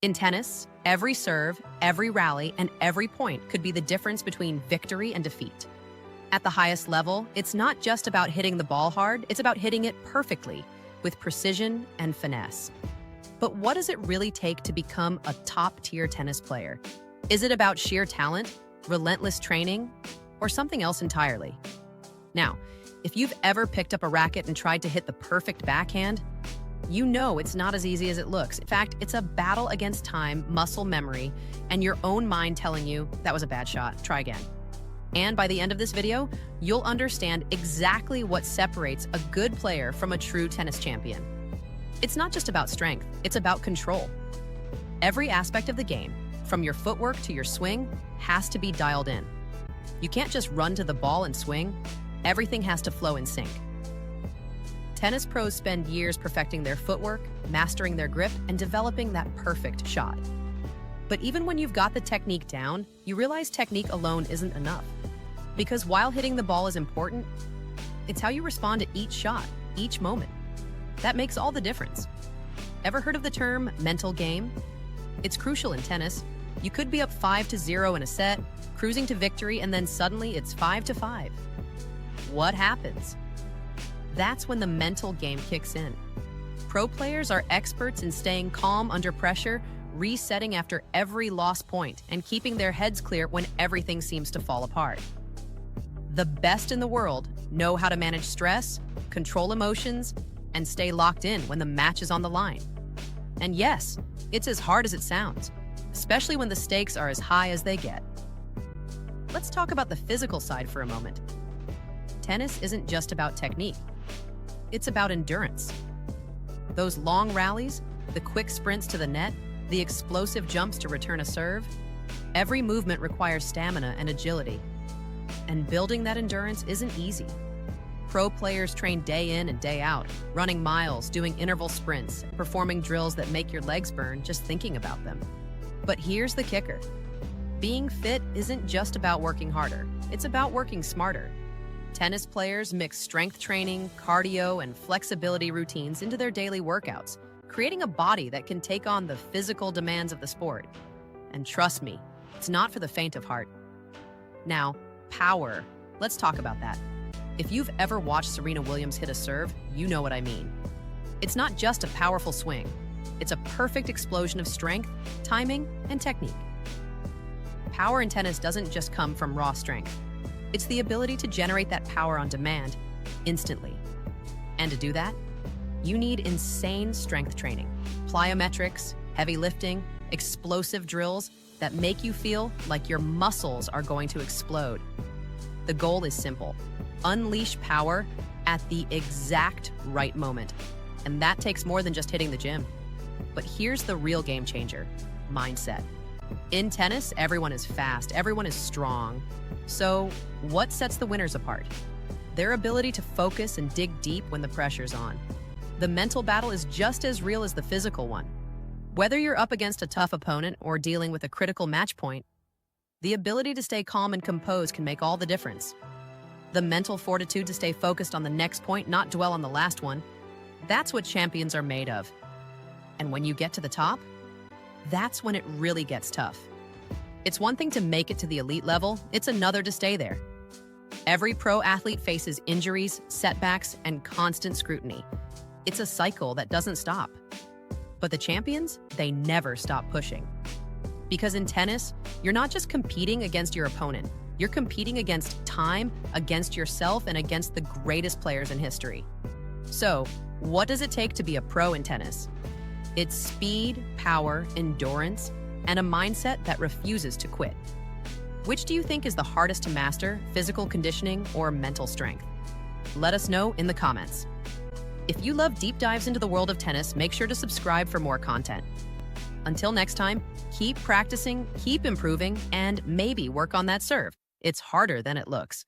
In tennis, every serve, every rally, and every point could be the difference between victory and defeat. At the highest level, it's not just about hitting the ball hard, it's about hitting it perfectly, with precision and finesse. But what does it really take to become a top-tier tennis player? Is it about sheer talent, relentless training, or something else entirely? Now, if you've ever picked up a racket and tried to hit the perfect backhand, you know it's not as easy as it looks. In fact, it's a battle against time, muscle memory, and your own mind telling you, that was a bad shot, try again. And by the end of this video, you'll understand exactly what separates a good player from a true tennis champion. It's not just about strength, it's about control. Every aspect of the game, from your footwork to your swing, has to be dialed in. You can't just run to the ball and swing. Everything has to flow in sync. Tennis pros spend years perfecting their footwork, mastering their grip, and developing that perfect shot. But even when you've got the technique down, you realize technique alone isn't enough. Because while hitting the ball is important, it's how you respond to each shot, each moment. That makes all the difference. Ever heard of the term mental game? It's crucial in tennis. You could be up 5-0 in a set, cruising to victory, and then suddenly it's 5-5. What happens? That's when the mental game kicks in. Pro players are experts in staying calm under pressure, resetting after every lost point, and keeping their heads clear when everything seems to fall apart. The best in the world know how to manage stress, control emotions, and stay locked in when the match is on the line. And yes, it's as hard as it sounds, especially when the stakes are as high as they get. Let's talk about the physical side for a moment. Tennis isn't just about technique. It's about endurance. Those long rallies, the quick sprints to the net, the explosive jumps to return a serve, every movement requires stamina and agility. And building that endurance isn't easy. Pro players train day in and day out, running miles, doing interval sprints, performing drills that make your legs burn just thinking about them. But here's the kicker. Being fit isn't just about working harder, it's about working smarter. Tennis players mix strength training, cardio, and flexibility routines into their daily workouts, creating a body that can take on the physical demands of the sport. And trust me, it's not for the faint of heart. Now, power. Let's talk about that. If you've ever watched Serena Williams hit a serve, you know what I mean. It's not just a powerful swing. It's a perfect explosion of strength, timing, and technique. Power in tennis doesn't just come from raw strength. It's the ability to generate that power on demand, instantly. And to do that, you need insane strength training, plyometrics, heavy lifting, explosive drills that make you feel like your muscles are going to explode. The goal is simple: unleash power at the exact right moment. And that takes more than just hitting the gym. But here's the real game changer: mindset. In tennis, everyone is fast, everyone is strong. So, what sets the winners apart? Their ability to focus and dig deep when the pressure's on. The mental battle is just as real as the physical one. Whether you're up against a tough opponent or dealing with a critical match point, the ability to stay calm and composed can make all the difference. The mental fortitude to stay focused on the next point, not dwell on the last one, that's what champions are made of. And when you get to the top, that's when it really gets tough. It's one thing to make it to the elite level, it's another to stay there. Every pro athlete faces injuries, setbacks, and constant scrutiny. It's a cycle that doesn't stop. But the champions, they never stop pushing. Because in tennis, you're not just competing against your opponent, you're competing against time, against yourself, and against the greatest players in history. So, what does it take to be a pro in tennis? It's speed, power, endurance, and a mindset that refuses to quit. Which do you think is the hardest to master, physical conditioning or mental strength? Let us know in the comments. If you love deep dives into the world of tennis, make sure to subscribe for more content. Until next time, keep practicing, keep improving, and maybe work on that serve. It's harder than it looks.